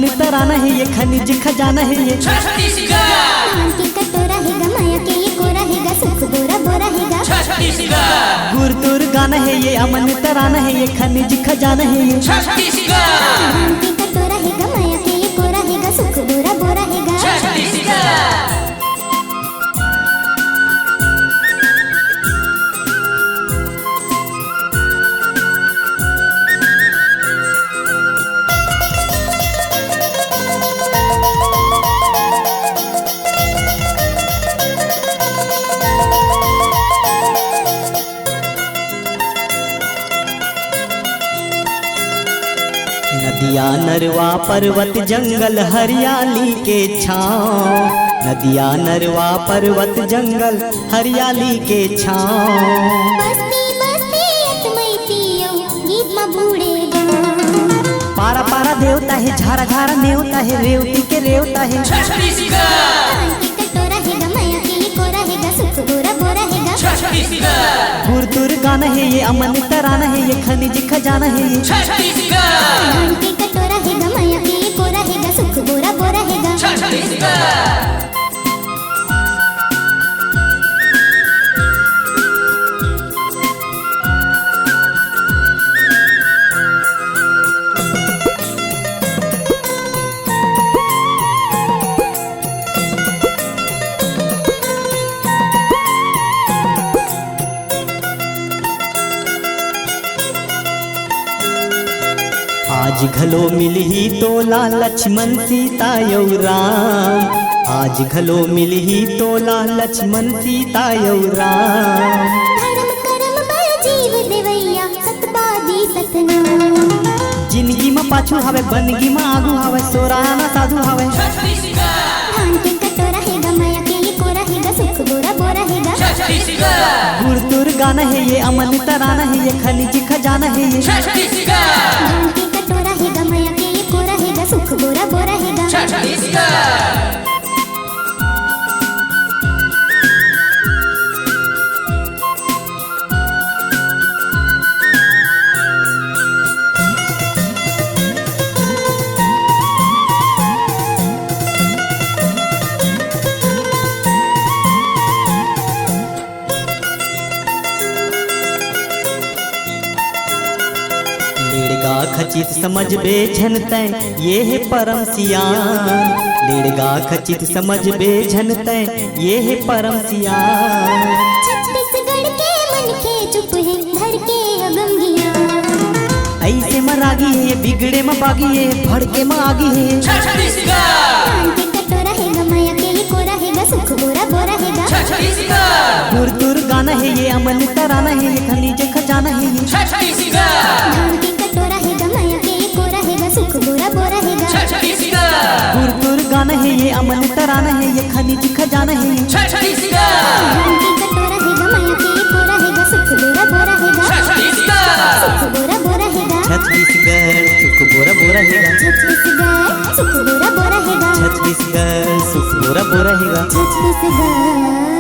अमन तराना है ये, खनिज खजाना है ये। धान के कटोरा हैगा, माया के ये कोरा हैगा, सुख बोरा बोरा हैगा। गुर तुर गाना है ये, अमन तराना है ये, खनिज खजाना है ये। धान के कटोरा हैगा, माया के ये कोरा हैगा, सुख बोरा बोरा हैगा। नदिया नरवा पर्वत जंगल हरियाली के छाँव, नदिया नरवा पर्वत जंगल हरियाली के छाँव। बस्ती बस्ती अतमई पियो, गीत में बूढ़े गाँव। पारा पारा देवता है, झारा झारा नेवता है, रेवती के रेवता है। धान के कटोरा हैगा, माया के ये कोरा हैगा, सुख बोरा बोरा हैगा। गुर तुर गाना है ये, अमन तराना है ये, खनिज खजाना है ये। धान के कटोरा हैगा, माया के ये कोरा हैगा, सुख बोरा बोरा हैगा। आज घलो मिलही तोला लक्ष्मण सीता यौ राम, आज घलो मिलही तोला लक्ष्मण सीता यौ राम। धर्म कर्म बल जीव देवैया, सतपादी सतनाम। जिंदगी में पाछू हवे, बनगी में आगू हवे, सोराना साधु हवे। धान के कटोरा हैगा, माया के ये कोरा हैगा, सुख बोरा बोरा हैगा। गुर तुर गाना है ये, अमन तराना है ये, खनिज खजाना है ये। धान के कटोरा हैगा, माया के ये कोरा हैगा, सुख बोरा बोरा हैगा। लेड़गा खचित समझ बेझन तै ये है परम सियान, लेड़गा खचित समझ बेझन तै ये है परम सियान। छत्तीसगढ़ के मन के चुप है, धर के अगम ज्ञान। ऐसे में रागी है, बिगड़े में बागी है, भड़के में आगी है। धान के कटोरा हैगा, माया के ये कोरा हैगा, सुख बोरा बोरा हैगा। गुर तुर गाना है ये, अमन तराना है ये, खनिज खजाना है ये। धान के कटोरा हैगा, माया के ये कोरा हैगा, सुख बोरा बोरा हैगा। गुर तुर गाना है ये, अमन तराना है ये, खनिज खजाना है ये। धान के कटोरा हैगा, माया के ये कोरा हैगा, सुख बोरा बोरा हैगा। सुख बोरा बोरा हैगा। छत्तीसगढ़ सुख बोरा बोरा हैगा, छत्तीसगढ़ सुख बोरा बोरा हैगा। छत्तीसगढ़ सुख बोरा बोरा हैगा। छत्तीसगढ़